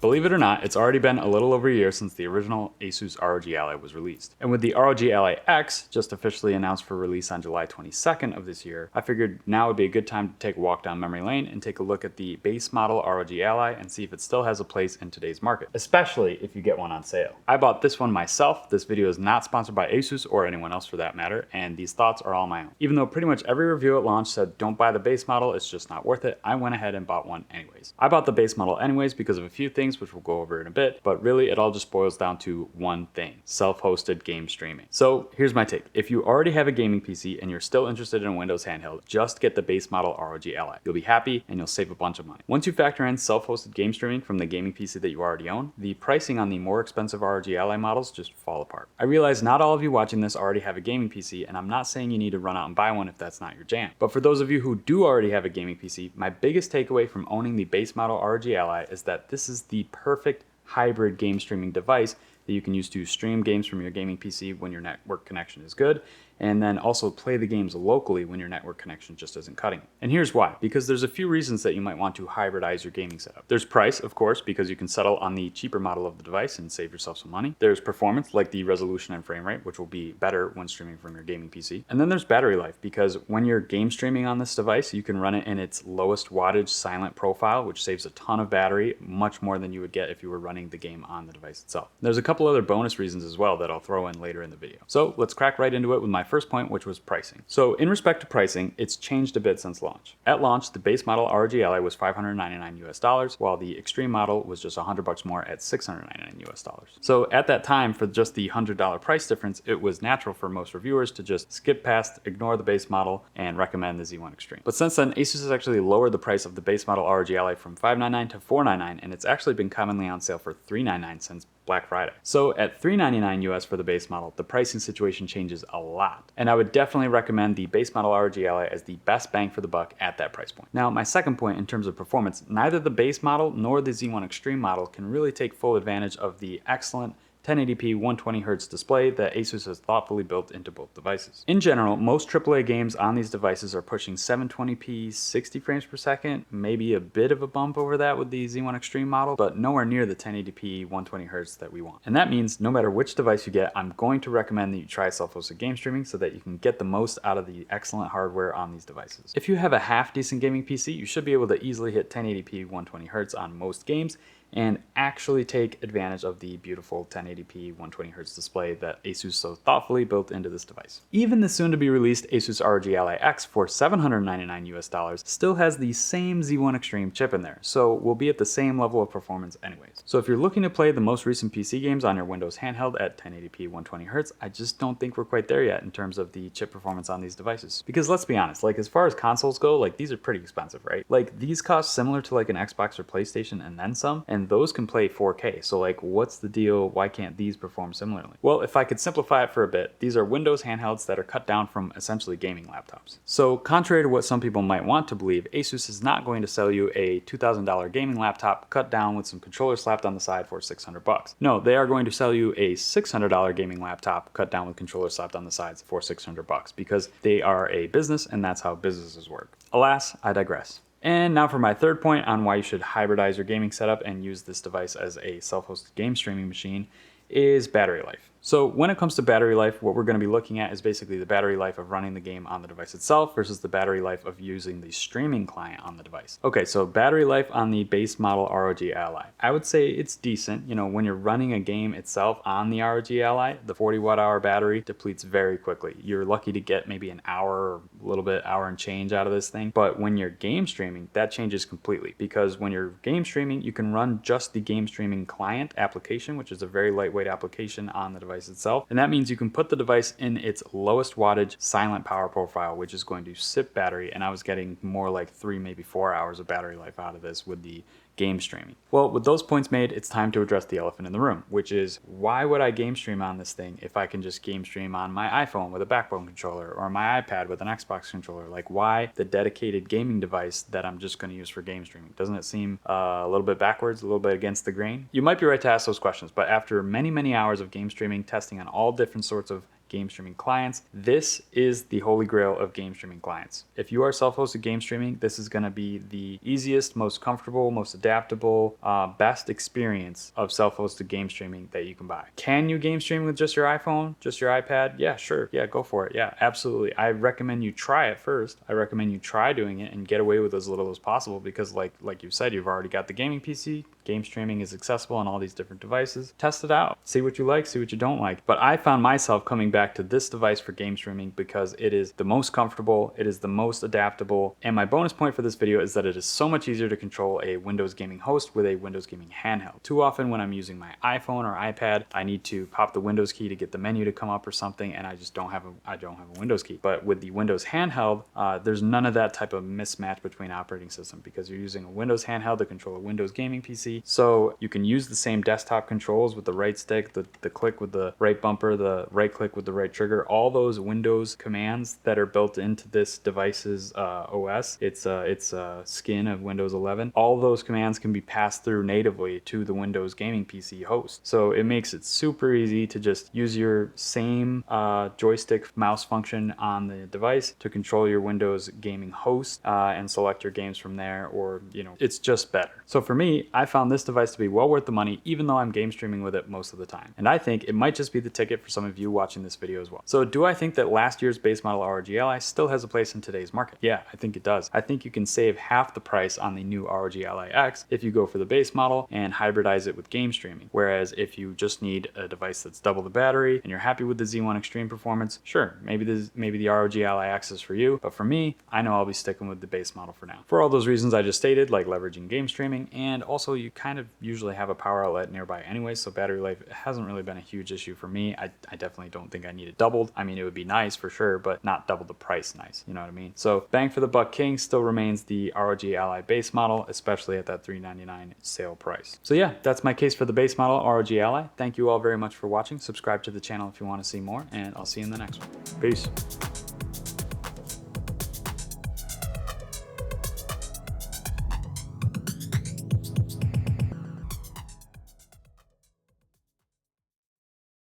Believe it or not, it's already been a little over a year since the original ASUS ROG Ally was released. And with the ROG Ally X just officially announced for release on July 22nd of this year, I figured now would be a good time to take a walk down memory lane and take a look at the base model ROG Ally and see if it still has a place in today's market, especially if you get one on sale. I bought this one myself. This video is not sponsored by ASUS or anyone else for that matter, and these thoughts are all my own. Even though pretty much every review at launch said don't buy the base model, it's just not worth it, I went ahead and bought one anyways. I bought the base model anyways because of a few things which we'll go over in a bit, but really it all just boils down to one thing: self-hosted game streaming. So here's my take. If you already have a gaming PC and you're still interested in a Windows handheld, just get the base model ROG Ally. You'll be happy and you'll save a bunch of money. Once you factor in self-hosted game streaming from the gaming PC that you already own, the pricing on the more expensive ROG Ally models just fall apart. I realize not all of you watching this already have a gaming PC, and I'm not saying you need to run out and buy one if that's not your jam. But for those of you who do already have a gaming PC, my biggest takeaway from owning the base model ROG Ally is that this is the perfect hybrid game streaming device that you can use to stream games from your gaming PC when your network connection is good, and then also play the games locally when your network connection just isn't cutting it. And here's why: because there's a few reasons that you might want to hybridize your gaming setup. There's price, of course, because you can settle on the cheaper model of the device and save yourself some money. There's performance, like the resolution and frame rate, which will be better when streaming from your gaming PC. And then there's battery life, because when you're game streaming on this device, you can run it in its lowest wattage silent profile, which saves a ton of battery, much more than you would get if you were running the game on the device itself. There's a couple other bonus reasons as well that I'll throw in later in the video. So let's crack right into it with my first point, which was pricing. So in respect to pricing, it's changed a bit since launch. At launch, the base model ROG Ally was $599 while the extreme model was just $100 more at $699. So at that time, for just the $100 price difference, it was natural for most reviewers to just skip past, ignore the base model, and recommend the Z1 Extreme. But since then, ASUS has actually lowered the price of the base model ROG Ally from $599 to $499, and it's actually been commonly on sale for $399 since Black Friday. So at $399 US for the base model, the pricing situation changes a lot. And I would definitely recommend the base model ROG Ally as the best bang for the buck at that price point. Now, my second point in terms of performance, neither the base model nor the Z1 Extreme model can really take full advantage of the excellent 1080p 120Hz display that ASUS has thoughtfully built into both devices. In general, most AAA games on these devices are pushing 720p 60 frames per second, maybe a bit of a bump over that with the Z1 Extreme model, but nowhere near the 1080p 120Hz that we want. And that means no matter which device you get, I'm going to recommend that you try self-hosted game streaming so that you can get the most out of the excellent hardware on these devices. If you have a half decent gaming PC, you should be able to easily hit 1080p 120Hz on most games and actually take advantage of the beautiful 1080p 120Hz display that ASUS so thoughtfully built into this device. Even the soon-to-be released ASUS ROG Ally X for $799 still has the same Z1 Extreme chip in there, so we'll be at the same level of performance anyways. So if you're looking to play the most recent PC games on your Windows handheld at 1080p 120Hz, I just don't think we're quite there yet in terms of the chip performance on these devices. Because let's be honest, like as far as consoles go, like these are pretty expensive, right? Like these cost similar to like an Xbox or PlayStation and then some, and those can play 4K. So like, what's the deal? Why can't these perform similarly? Well, if I could simplify it for a bit, these are Windows handhelds that are cut down from essentially gaming laptops. So contrary to what some people might want to believe, ASUS is not going to sell you a $2,000 gaming laptop cut down with some controllers slapped on the side for $600. No, they are going to sell you a $600 gaming laptop cut down with controllers slapped on the sides for $600 because they are a business and that's how businesses work. Alas, I digress. And now for my third point on why you should hybridize your gaming setup and use this device as a self-hosted game streaming machine is battery life. So when it comes to battery life, what we're going to be looking at is basically the battery life of running the game on the device itself versus the battery life of using the streaming client on the device. Okay, so battery life on the base model ROG Ally. I would say it's decent. You know, when you're running a game itself on the ROG Ally, the 40 watt-hour battery depletes very quickly. You're lucky to get maybe an hour or a little bit, hour and change out of this thing. But when you're game streaming, that changes completely, because when you're game streaming, you can run just the game streaming client application, which is a very lightweight application on the device itself, and that means you can put the device in its lowest wattage silent power profile, which is going to sip battery, and I was getting more like 3, maybe 4 hours of battery life out of this with the game streaming. Well, with those points made, it's time to address the elephant in the room, which is why would I game stream on this thing if I can just game stream on my iPhone with a backbone controller or my iPad with an Xbox controller? Like, why the dedicated gaming device that I'm just going to use for game streaming? Doesn't it seem a little bit backwards, a little bit against the grain? You might be right to ask those questions, but after many, many hours of game streaming, testing on all different sorts of game streaming clients. This is the holy grail of game streaming clients. If you are self-hosted game streaming, this is going to be the easiest, most comfortable, most adaptable, best experience of self-hosted game streaming that you can buy. Can you game stream with just your iPhone, just your iPad? Yeah, sure. Yeah, go for it. Yeah, absolutely. I recommend you try it first. I recommend you try doing it and get away with as little as possible, because like you said, you've already got the gaming PC. Game streaming is accessible on all these different devices. Test it out. See what you like, see what you don't like. But I found myself coming back to this device for game streaming because it is the most comfortable, it is the most adaptable, and my bonus point for this video is that it is so much easier to control a Windows gaming host with a Windows gaming handheld. Too often when I'm using my iPhone or iPad, I need to pop the Windows key to get the menu to come up or something, and I just don't have a Windows key. But with the Windows handheld, there's none of that type of mismatch between operating system, because you're using a Windows handheld to control a Windows gaming PC. So you can use the same desktop controls with the right stick, the click with the right bumper, the right click with the right trigger, all those Windows commands that are built into this device's OS. It's a skin of Windows 11. All those commands can be passed through natively to the Windows gaming PC host. So it makes it super easy to just use your same joystick mouse function on the device to control your Windows gaming host and select your games from there, or, you know, it's just better. So for me, I found this device to be well worth the money, even though I'm game streaming with it most of the time. And I think it might just be the ticket for some of you watching this video as well. So do I think that last year's base model ROG Ally still has a place in today's market? Yeah, I think it does. I think you can save half the price on the new ROG Ally X if you go for the base model and hybridize it with game streaming. Whereas if you just need a device that's double the battery and you're happy with the Z1 Extreme performance, sure, maybe the ROG Ally X is for you. But for me, I know I'll be sticking with the base model for now. For all those reasons I just stated, like leveraging game streaming, and also you kind of usually have a power outlet nearby anyway, so battery life hasn't really been a huge issue for me. I definitely don't think I need it doubled. I mean, it would be nice for sure, but not double the price nice, you know what I mean? So bang for the buck king still remains the ROG Ally base model, especially at that $399 sale price. So yeah, that's my case for the base model ROG Ally. Thank you all very much for watching. Subscribe to the channel if you want to see more, and I'll see you in the next one. Peace.